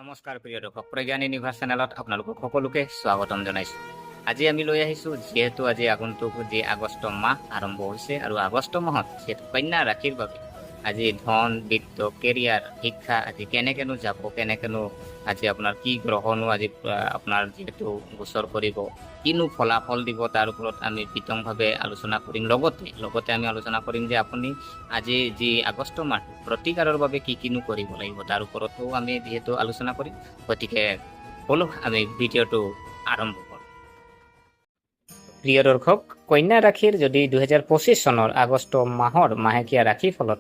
নমস্কাৰ প্ৰিয় দৰ্শক, প্ৰজ্ঞান ইউনিভাৰ্ছ চেনেলত আপোনালোকক সকলোকে স্বাগতম জনাইছোঁ। আজি আমি লৈ আহিছোঁ, যিহেতু আজি আগন্তুক যি আগষ্ট মাহ আৰম্ভ হৈছে আৰু আগষ্ট মাহত যিহেতু কন্যা ৰাশিৰ বাবে আজি ধন, বিত্ত, কেৰিয়াৰ, শিক্ষা আজি কেনেকেনো যাব, কেনেকেনো আজি আপোনাৰ কি গ্ৰহণো আজি আপোনাৰ যিহেতু গোচৰ কৰিব, কিনো ফলাফল দিব, তাৰ ওপৰত আমি বিতংভাৱে আলোচনা কৰিম। লগতে আমি আলোচনা কৰিম যে আপুনি আজি যি আগষ্ট মাহ প্ৰতিকাৰৰ বাবে কি কিনো কৰিব লাগিব, তাৰ ওপৰতো আমি যিহেতু আলোচনা কৰিম। গতিকে বলক আমি ভিডিঅ'টো আৰম্ভ কৰোঁ। প্ৰিয় দৰ্শক, কন্যা ৰাশিৰ যদি 2025 চনৰ আগষ্ট মাহৰ মাহেকীয়া ৰাশিফলত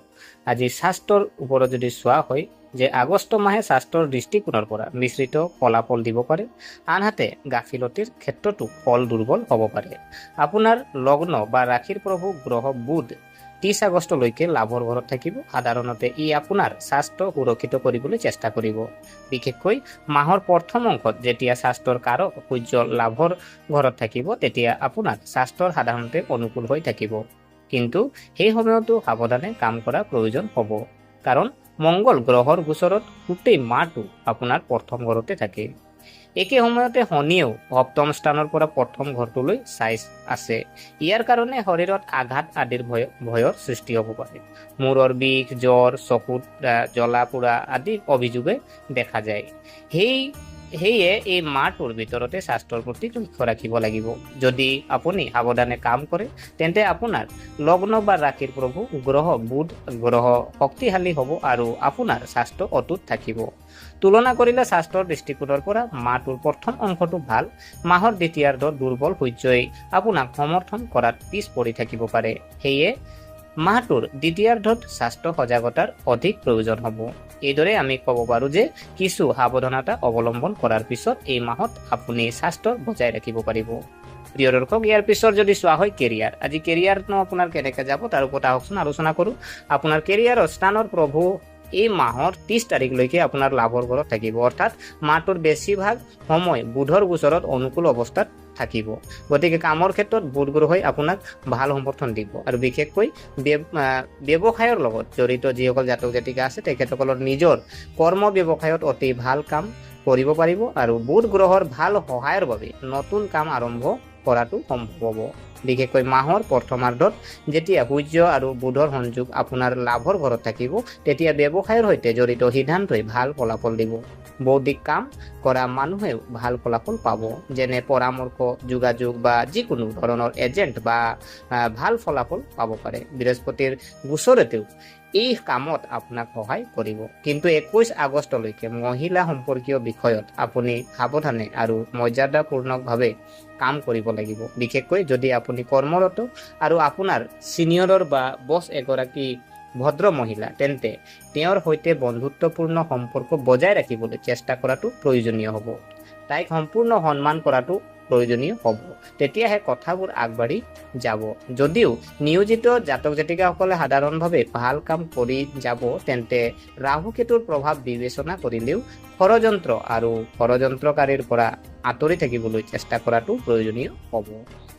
আজি স্বাস্থ্যৰ ওপৰত যদি চোৱা হয়, যে আগষ্ট মাহে স্বাস্থ্যৰ দৃষ্টিকোণৰ পৰা মিশ্ৰিত ফলাফল দিব পাৰে। আনহাতে গাফিলতিৰ ক্ষেত্ৰতো ফল দুৰ্বল হ'ব পাৰে। আপোনাৰ লগ্ন বা ৰাশিৰ প্ৰভু গ্ৰহ বুধ 30 আগষ্টলৈকে লাভৰ ঘৰত থাকিব। সাধাৰণতে ই আপোনাৰ স্বাস্থ্য সুৰক্ষিত কৰিবলৈ চেষ্টা কৰিব। বিশেষকৈ মাহৰ প্ৰথম অংশত যেতিয়া স্বাস্থ্যৰ কাৰক সূৰ্য লাভৰ ঘৰত থাকিব, তেতিয়া আপোনাৰ স্বাস্থ্যৰ সাধাৰণতে অনুকূল হৈ থাকিব। কিন্তু সেই সময়তো সাৱধানে কাম কৰা প্ৰয়োজন হ'ব, কাৰণ মংগল গ্ৰহৰ গোচৰত গোটেই মাহটো আপোনাৰ প্ৰথম ঘৰতে থাকে। একে সময়তে শনিয়েও সপ্তম স্থানৰ পৰা প্ৰথম ঘৰটোলৈ চাই আছে। ইয়াৰ কাৰণে শৰীৰত আঘাত আদিৰ ভয়ৰ সৃষ্টি হ'ব পাৰে। মূৰৰ বিষ, জ্বৰ, চকুত জ্বলা পোৰা আদি অভিযোগে দেখা যায়। সেয়ে এই মাহটোৰ ভিতৰতে স্বাস্থ্যৰ প্ৰতি লক্ষ্য ৰাখিব লাগিব। যদি আপুনি সাৱধানে কাম কৰে, তেন্তে আপোনাৰ লগ্ন বা ৰাশিৰ প্ৰভু গ্ৰহ বুধ গ্ৰহ শক্তিশালী হ'ব আৰু আপোনাৰ স্বাস্থ্য অটুট থাকিব। তুলনা কৰিলে স্বাস্থ্যৰ দৃষ্টিকোণৰ পৰা মাহটোৰ প্ৰথম অংশটো ভাল। মাহৰ দ্বিতীয়াৰ্ধত দুৰ্বল সূৰ্যই আপোনাক সমৰ্থন কৰাত পিছ পৰি থাকিব পাৰে। সেয়ে মাহটোৰ দ্বিতীয়াৰ্ধত স্বাস্থ্য সজাগতাৰ অধিক প্ৰয়োজন হ'ব। এইদৰে আমি ক'ব পাৰোঁ যে কিছু সাৱধানতা অৱলম্বন কৰাৰ পিছত এই মাহত আপুনি স্বাস্থ্য বজাই ৰাখিব পাৰিব। প্ৰিয় দৰ্শক, ইয়াৰ পিছত যদি চোৱা হয় কেৰিয়াৰ, আজি কেৰিয়াৰনো আপোনাৰ কেনেকৈ যাব তাৰ ওপৰত আহকচোন আলোচনা কৰোঁ। আপোনাৰ কেৰিয়াৰৰ স্থানৰ প্ৰভু এই মাহৰ 30 তাৰিখলৈকে আপোনাৰ লাভৰ ঘৰত থাকিব, অৰ্থাৎ মাহটোৰ বেছিভাগ সময় বুধৰ গোচৰত অনুকূল অৱস্থাত থাকিব। গতিকে কামৰ ক্ষেত্ৰত বুধ গ্ৰহই আপোনাক ভাল সমৰ্থন দিব আৰু বিশেষকৈ ব্যৱসায়ৰ লগত জড়িত যিসকল জাতক জাতিকা আছে, তেখেতসকলৰ নিজৰ কৰ্ম ব্যৱসায়ত অতি ভাল কাম কৰিব পাৰিব আৰু বুধ গ্ৰহৰ ভাল সহায়ৰ বাবে নতুন কাম আৰম্ভ কৰাটো সম্ভৱ হ'ব। বিশেষকৈ মাহৰ প্ৰথমাৰ্ধত যেতিয়া সূৰ্য আৰু বুধৰ সংযোগ আপোনাৰ লাভৰ ঘৰত থাকিব, তেতিয়া ব্যৱসায়ৰ সৈতে জড়িত সিদ্ধান্তই ভাল ফলাফল দিব। বৌদ্ধিক কাম কৰা মানুহেও ভাল ফলাফল পাব, যেনে পৰামৰ্শ, যোগাযোগ বা যিকোনো ধৰণৰ এজেণ্ট বা ভাল ফলাফল পাব পাৰে। বৃহস্পতিৰ গোচৰতেও এই কামত আপোনাক সহায় কৰিব। কিন্তু 21 আগষ্টলৈকে মহিলা সম্পৰ্কীয় বিষয়ত আপুনি সাৱধানে আৰু মৰ্যাদাপূৰ্ণভাৱে কাম কৰিব লাগিব। বিশেষকৈ যদি আপুনি কৰ্মৰত আৰু আপোনাৰ ছিনিয়ৰৰ বা বছ এগৰাকী ভদ্ৰ মহিলা, তেন্তে তেওঁৰ সৈতে বন্ধুত্বপূৰ্ণ সম্পৰ্ক বজাই ৰাখিবলৈ চেষ্টা কৰাটো প্ৰয়োজনীয় হ'ব। তাইক সম্পূৰ্ণ সন্মান কৰাটো প্ৰয়োজনীয় হ'ব, তেতিয়াহে কথাবোৰ আগবাঢ়ি যাব। যদিও নিয়োজিত জাতক জাতিকাসকলে সাধাৰণভাৱে ভাল কাম কৰি যাব, তেন্তে ৰাহু কেতুৰ প্ৰভাৱ বিবেচনা কৰিলেও ষড়যন্ত্ৰ আৰু ষড়যন্ত্ৰকাৰীৰ পৰা আঁতৰি থাকিবলৈ চেষ্টা কৰাটো প্ৰয়োজনীয় হ'ব।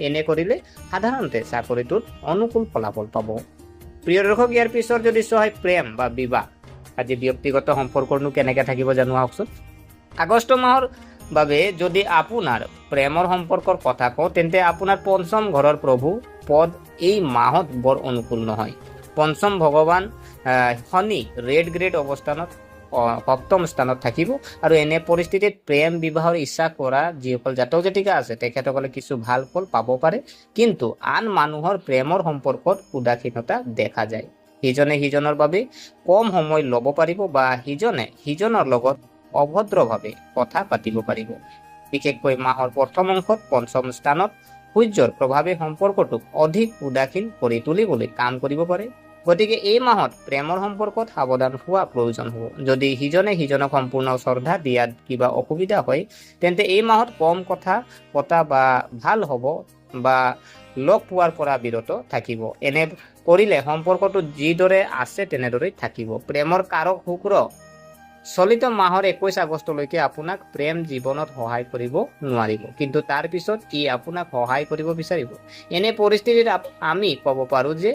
এনে কৰিলে সাধাৰণতে চাকৰিটোত অনুকূল ফলাফল পাব। প্ৰিয় দৰ্শক, ইয়াৰ পিছত যদি চোৱা হয় প্ৰেম বা বিবাহ, আজি ব্যক্তিগত সম্পৰ্কনো কেনেকৈ থাকিব জানো আহকচোন। আগষ্ট মাহৰ বাবে যদি আপোনাৰ প্ৰেমৰ সম্পৰ্কৰ কথা কওঁ, তেন্তে আপোনাৰ পঞ্চম ঘৰৰ প্ৰভু পদ এই মাহত বৰ অনুকূল নহয়। পঞ্চম ভগৱান শনি ৰেড গ্ৰেড অৱস্থানত সপ্তম স্থানত থাকিব আৰু এনে পৰিস্থিতিত প্ৰেম বিবাহৰ ইচ্ছা কৰা যিসকল জাতক জাতিকা আছে, তেখেতসকলে কিছু ভাল ফল পাব পাৰে। কিন্তু আন মানুহৰ প্ৰেমৰ সম্পৰ্কত উদাসীনতা দেখা যায়। সিজনে সিজনৰ বাবে কম সময় ল'ব পাৰিব বা সিজনে সিজনৰ লগত অভদ্ৰভাৱে কথা পাতিব পাৰিব। বিশেষকৈ মাহৰ প্ৰথম অংশত পঞ্চম স্থানত সূৰ্যৰ প্ৰভাৱে সম্পৰ্কটোক অধিক উদাসীন কৰি তুলিবলৈ কাম কৰিব পাৰে। গতিকে এই মাহত প্ৰেমৰ সম্পৰ্কত সাৱধান হোৱা প্ৰয়োজন হ'ব। যদি সিজনে সিজনক সম্পূৰ্ণ শ্ৰদ্ধা দিয়াত কিবা অসুবিধা হয়, তেন্তে এই মাহত কম কথা পতা বা ভাল হ'ব বা লগ পোৱাৰ পৰা বিৰত থাকিব। এনে কৰিলে সম্পৰ্কটো যিদৰে আছে তেনেদৰেই থাকিব। প্ৰেমৰ কাৰক শুক্ৰ চলিত মাহৰ 21 আগষ্টলৈকে আপোনাক প্ৰেম জীৱনত সহায় কৰিব নোৱাৰিব, কিন্তু তাৰ পিছত ই আপোনাক সহায় কৰিব বিচাৰিব। এনে পৰিস্থিতিত আমি ক'ব পাৰোঁ যে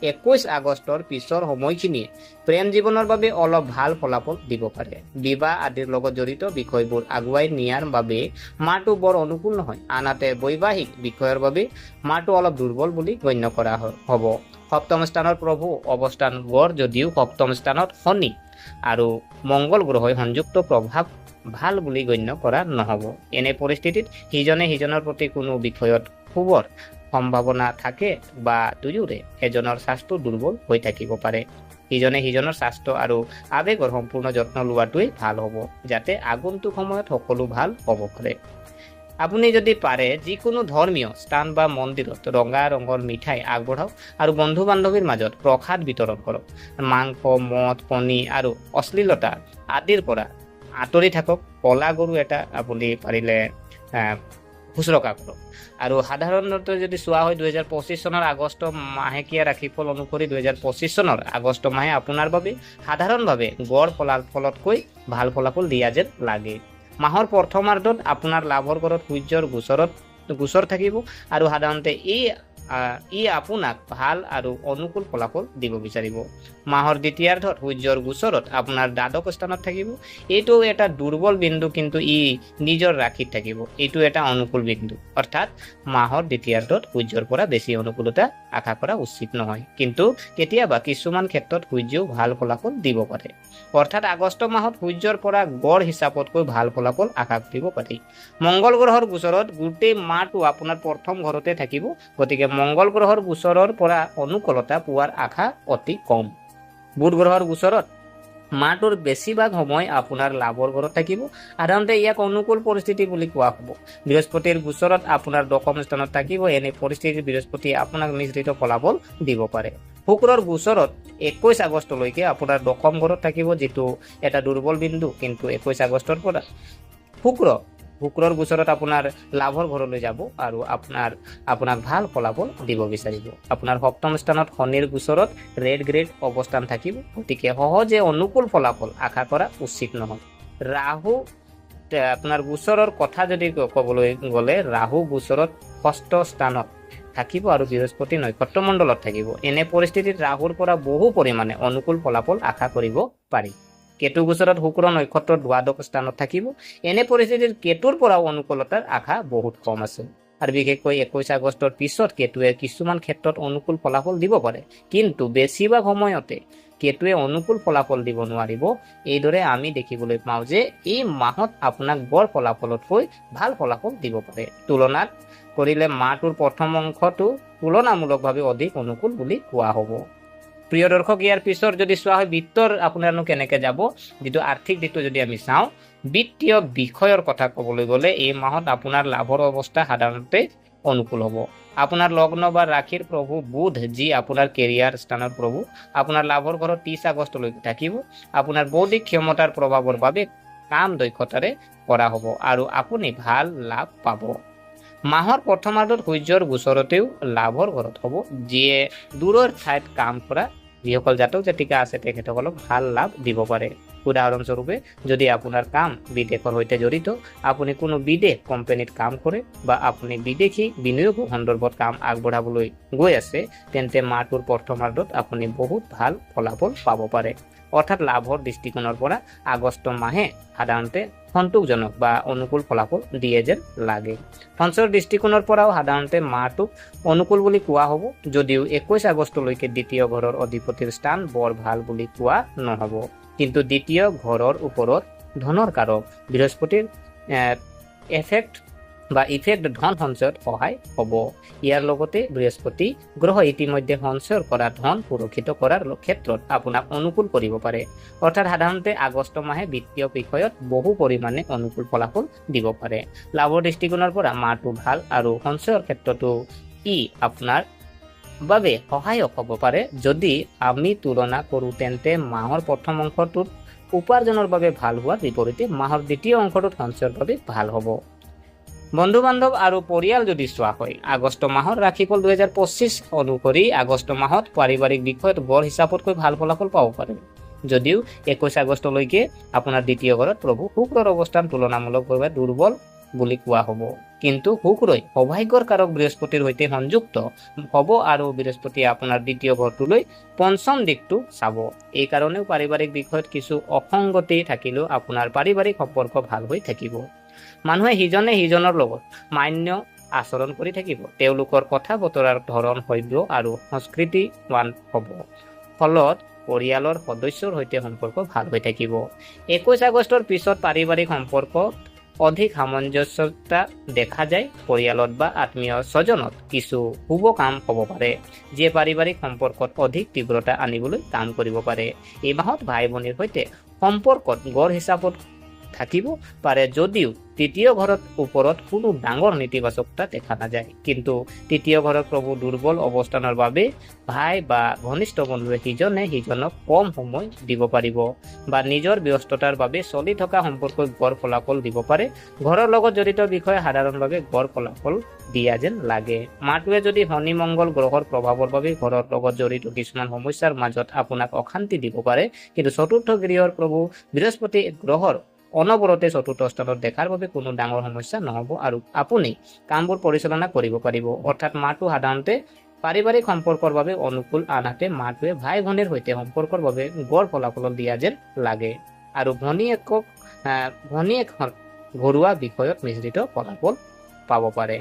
21 আগষ্টৰ পিছৰ সময়খিনিয়ে প্ৰেম জীৱনৰ বাবে অলপ ভাল ফলাফল দিব পাৰে। বিবাহ আদিৰ লগত জড়িত বিষয়বোৰ আগুৱাই নিয়াৰ বাবে মাহটো বৰ অনুকূল নহয়, আনহাতে বৈবাহিক বিষয়ৰ বাবে মাহটো অলপ দুৰ্বল বুলি গণ্য কৰা হ'ব। সপ্তম স্থানৰ প্ৰভু অৱস্থান গড় যদিও সপ্তম স্থানত শনি আৰু মংগল গ্ৰহই সংযুক্ত প্ৰভাৱ ভাল বুলি গণ্য কৰা নহ'ব। এনে পৰিস্থিতিত সিজনে সিজনৰ প্ৰতি কোনো বিষয়ত শুভৰ সম্ভাৱনা থাকে বা দুয়োৰে এজনৰ স্বাস্থ্য দুৰ্বল হৈ থাকিব পাৰে। সিজনে সিজনৰ স্বাস্থ্য আৰু আৱেগৰ সম্পূৰ্ণ যত্ন লোৱাটোৱেই ভাল হ'ব, যাতে আগন্তুক সময়ত সকলো ভাল হ'ব পাৰে। আপুনি যদি পাৰে যিকোনো ধৰ্মীয় স্থান বা মন্দিৰত ৰঙা ৰঙৰ মিঠাই আগবঢ়াওক আৰু বন্ধু বান্ধৱীৰ মাজত প্ৰসাদ বিতৰণ কৰক। মাংস, মদ, কণী আৰু অশ্লীলতা আদিৰ পৰা আঁতৰি থাকক। কলা গৰু এটা আপুনি পাৰিলে শুশ্ৰূষা কৰক। আৰু সাধাৰণতে যদি চোৱা হয় 2025 চনৰ আগষ্ট মাহেকীয়া ৰাশিফল অনুসৰি 2025 চনৰ আগষ্ট মাহে আপোনাৰ বাবে সাধাৰণভাৱে গড় ফলাফলতকৈ ভাল ফলাফল দিয়া যেন লাগে। মাহৰ প্ৰথমাৰ্ধত আপোনাৰ লাভৰ ঘৰত সূৰ্যৰ গোচৰ থাকিব আৰু সাধাৰণতে ই আপোনাক ভাল আৰু অনুকূল ফলাফল দিব বিচাৰিব। মাহৰ দ্বিতীয়াৰ্ধত সূৰ্যৰ গোচৰত আপোনাৰ দ্বাদশ স্থানত থাকিব। এইটো এটা দুৰ্বল বিন্দু, কিন্তু ই নিজৰ ৰাশিত থাকিব। এইটো এটা অনুকূল বিন্দু, অৰ্থাৎ মাহৰ দ্বিতীয়াৰ্ধত সূৰ্যৰ পৰা বেছি অনুকূলতা আশা কৰা উচিত নহয়, কিন্তু কেতিয়াবা কিছুমান ক্ষেত্ৰত সূৰ্যও ভাল ফলাফল দিব পাৰে। অৰ্থাৎ আগষ্ট মাহত সূৰ্যৰ পৰা গড় হিচাপতকৈ ভাল ফলাফল আশা কৰিব পাৰি। মংগল গ্ৰহৰ গোচৰত গোটেই মাহটো আপোনাৰ প্ৰথম ঘৰতে থাকিব, গতিকে মংগল গ্ৰহৰ গোচৰৰ পৰা অনুকূলতা পোৱাৰ আশা অতি কম। বুধ গ্ৰহৰ গোচৰত মাহটোৰ বেছিভাগ সময় আপোনাৰ লাভৰ ঘৰত থাকিব, সাধাৰণতে ইয়াক অনুকূল পৰিস্থিতি বুলি কোৱা হ'ব। বৃহস্পতিৰ গোচৰত আপোনাৰ দশম স্থানত থাকিব। এনে পৰিস্থিতিত বৃহস্পতিয়ে আপোনাক মিশ্ৰিত ফলাফল দিব পাৰে। শুক্ৰৰ গোচৰত 21 আগষ্টলৈকে আপোনাৰ দশম ঘৰত থাকিব, যিটো এটা দুৰ্বল বিন্দু, কিন্তু 21 আগষ্টৰ পৰা শুক্ৰৰ গোচৰত আপোনাৰ লাভৰ ঘৰলৈ যাব আৰু আপোনাক ভাল ফলাফল দিব বিচাৰিব। আপোনাৰ সপ্তম স্থানত শনিৰ গোচৰত ৰেড গ্ৰেড অৱস্থান থাকিব, গতিকে সহজে অনুকূল ফলাফল আশা কৰা উচিত নহয়। ৰাহু আপোনাৰ গোচৰৰ কথা যদি ক'বলৈ গ'লে ৰাহু গোচৰত ষষ্ঠ স্থানত থাকিব আৰু বৃহস্পতি নক্ষত্ৰমণ্ডলত থাকিব। এনে পৰিস্থিতিত ৰাহুৰ পৰা বহু পৰিমাণে অনুকূল ফলাফল আশা কৰিব পাৰি। কেতু গোচৰত শুক্ৰ নক্ষত্ৰৰ দ্বাদশ স্থানত থাকিব। এনে পৰিস্থিতিত কেতুৰ পৰাও অনুকূলতাৰ আশা বহুত কম আছে। আৰু বিশেষকৈ 21 আগষ্টৰ পিছত কেতুৱে কিছুমান ক্ষেত্ৰত অনুকূল ফলাফল দিব পাৰে, কিন্তু বেছিভাগ সময়তে কেতুৱে অনুকূল ফলাফল দিব নোৱাৰিব। এইদৰে আমি দেখিবলৈ পাওঁ যে এই মাহত আপোনাক গড় ফলাফলতকৈ ভাল ফলাফল দিব পাৰে। তুলনাত কৰিলে মাহটোৰ প্ৰথম অংশটো তুলনামূলকভাৱে অধিক অনুকূল বুলি কোৱা হ'ব। প্ৰিয় দৰ্শক, ইয়াৰ পিছত যদি চোৱা হয় বিত্তৰ আপোনাৰনো কেনেকৈ যাব, যিটো আৰ্থিক দিশটো যদি আমি চাওঁ, বিত্তীয় বিষয়ৰ কথা ক'বলৈ গ'লে এই মাহত আপোনাৰ লাভৰ অৱস্থা সাধাৰণতে অনুকূল হ'ব। আপোনাৰ লগ্ন বা ৰাশিৰ প্ৰভু বুধ, যি আপোনাৰ কেৰিয়াৰ স্থানৰ প্ৰভু, আপোনাৰ লাভৰ ঘৰত 30 আগষ্টলৈকে থাকিব। আপোনাৰ বৌদ্ধিক ক্ষমতাৰ প্ৰভাৱৰ বাবে কাম দক্ষতাৰে কৰা হ'ব আৰু আপুনি ভাল লাভ পাব। মাহৰ প্ৰথমাৰ্ধত সূৰ্যৰ গোচৰতেও লাভৰ ঘৰত হ'ব, যিয়ে দূৰৰ ঠাইত কাম কৰা যিসকল জাতক জাতিকা আছে তেখেতসকলক ভাল লাভ দিব পাৰে। উদাহৰণস্বৰূপে, যদি আপোনাৰ কাম বিদেশৰ সৈতে জড়িত, আপুনি কোনো বিদেশ কোম্পানীত কাম কৰে বা আপুনি বিদেশী বিনিয়োগ সন্দৰ্ভত কাম আগবঢ়াবলৈ গৈ আছে, তেন্তে মাহটোৰ প্ৰথমাৰ্ধত আপুনি বহুত ভাল ফলাফল পাব পাৰে। অৰ্থাৎ লাভৰ দৃষ্টিকোণৰ পৰা আগষ্ট মাহে সাধাৰণতে সন্তোষজনক বা অনুকূল ফলাফল দিয়ে যেন লাগে। সঞ্চয়ৰ দৃষ্টিকোণৰ পৰাও সাধাৰণতে মাহটোক অনুকূল বুলি কোৱা হ'ব, যদিও 21 আগষ্টলৈকে দ্বিতীয় ঘৰৰ অধিপতিৰ স্থান বৰ ভাল বুলি কোৱা নহ'ব। কিন্তু দ্বিতীয় ঘৰৰ ওপৰত ধনৰ কাৰক বৃহস্পতিৰ ইফেক্ট ধন সঞ্চয়ত সহায় হ'ব। ইয়াৰ লগতে বৃহস্পতি গ্ৰহ ইতিমধ্যে সঞ্চয় কৰা ধন সুৰক্ষিত কৰাৰ ক্ষেত্ৰত আপোনাক অনুকূল কৰিব পাৰে। অৰ্থাৎ সাধাৰণতে আগষ্ট মাহে বিত্তীয় বিষয়ত বহু পৰিমাণে অনুকূল ফলাফল দিব পাৰে। লাভৰ দৃষ্টিকোণৰ পৰা মাহটো ভাল আৰু সঞ্চয়ৰ ক্ষেত্ৰতো ই আপোনাৰ বাবে সহায়ক হ'ব পাৰে। যদি আমি তুলনা কৰোঁ, তেন্তে মাহৰ প্ৰথম অংশটোত উপাৰ্জনৰ বাবে ভাল হোৱাৰ বিপৰীতে মাহৰ দ্বিতীয় অংশটোত সঞ্চয়ৰ বাবে ভাল হ'ব। বন্ধু বান্ধৱ আৰু পৰিয়াল যদি চোৱা হয়, আগষ্ট মাহৰ ৰাশিফল 2025 অনুসৰি আগষ্ট মাহত পাৰিবাৰিক বিষয়ত গড় হিচাপতকৈ ভাল ফলাফল পাব পাৰে। যদিও 21 আগষ্টলৈকে আপোনাৰ দ্বিতীয় ঘৰত প্ৰভু শুক্ৰৰ অৱস্থান তুলনামূলকভাৱে দুৰ্বল বুলি কোৱা হ'ব। কিন্তু শুক্ৰই সৌভাগ্যৰ কাৰক বৃহস্পতিৰ সৈতে সংযুক্ত হ'ব আৰু বৃহস্পতিয়ে আপোনাৰ দ্বিতীয় ঘৰটোলৈ পঞ্চম দিশটো চাব। এই কাৰণেও পাৰিবাৰিক বিষয়ত কিছু অসংগতি থাকিলেও আপোনাৰ পাৰিবাৰিক সম্পৰ্ক ভাল হৈ থাকিব। মানুহে সিজনে সিজনৰ লগত মান্য আচৰণ কৰি থাকিব। তেওঁলোকৰ কথা বতৰাৰ ধৰণ সভ্য আৰু সংস্কৃতিৱান হ'ব। ফলত পৰিয়ালৰ সদস্যৰ সৈতে সম্পৰ্ক ভাল হৈ থাকিব। 21 আগষ্টৰ পিছত পাৰিবাৰিক সম্পৰ্ক অধিক সামঞ্জস্যতা দেখা যায়। পৰিয়ালত বা আত্মীয় স্বজনত কিছু শুভ কাম হ'ব পাৰে, যিয়ে পাৰিবাৰিক সম্পৰ্কত অধিক তীব্ৰতা আনিবলৈ কাম কৰিব পাৰে। এই মাহত ভাই ভনীৰ সৈতে সম্পৰ্কত গড় হিচাপত থাকিব পাৰে, যদিও তৃতীয় ঘৰত ওপৰত কোনো ডাঙৰ নেতিবাচকতা দেখা নাযায়। কিন্তু তৃতীয় ঘৰত প্ৰভু দুৰ্বল অৱস্থানৰ বাবে ভাই বা ঘনিষ্ঠ বন্ধুৱে সিজনে সিজনক কম সময় দিব পাৰিব বা নিজৰ ব্যস্ততাৰ বাবে চলি থকা সম্পৰ্কত গড় ফলাফল দিব পাৰে। ঘৰৰ লগত জড়িত বিষয়ে সাধাৰণভাৱে গড় ফলাফল দিয়া যেন লাগে। মাহটোৱে যদি শনি মংগল গ্ৰহৰ প্ৰভাৱৰ বাবে ঘৰৰ লগত জড়িত কিছুমান সমস্যাৰ মাজত আপোনাক অশান্তি দিব পাৰে, কিন্তু চতুৰ্থ গৃহৰ প্ৰভু বৃহস্পতি গ্ৰহৰ অনবৰতে চতুৰ্থ স্থানত দেখাৰ বাবে কোনো ডাঙৰ সমস্যা নহ'ব আৰু আপুনি কামবোৰ পৰিচালনা কৰিব পাৰিব। অৰ্থাৎ মাহটো সাধাৰণতে পাৰিবাৰিক সম্পৰ্কৰ বাবে অনুকূল, আনহাতে মাহটোৱে ভাই ভনীৰ সৈতে সম্পৰ্কৰ বাবে গড় ফলাফল দিয়া যেন লাগে আৰু ভনীয়েক ঘৰুৱা বিষয়ত মিশ্ৰিত ফলাফল পাব পাৰে।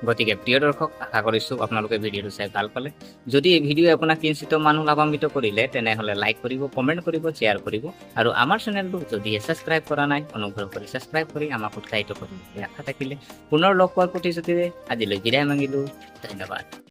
গতিকে প্ৰিয় দৰ্শক, আশা কৰিছোঁ আপোনালোকে ভিডিঅ'টো চাই ভাল পালে। যদি এই ভিডিঅ'ই আপোনাক কিঞ্চিত মানুহ লাভান্বিত কৰিলে তেনেহ'লে লাইক কৰিব, কমেণ্ট কৰিব, শ্বেয়াৰ কৰিব আৰু আমাৰ চেনেলটো যদিহে ছাবস্ক্ৰাইব কৰা নাই অনুগ্ৰহ কৰি ছাবস্ক্ৰাইব কৰি আমাক উৎসাহিত কৰিব। আশা থাকিলে পুনৰ লগ পোৱাৰ প্ৰতিশ্ৰুতিৰে আজিলৈ বিদায় মাগিলোঁ। ধন্যবাদ।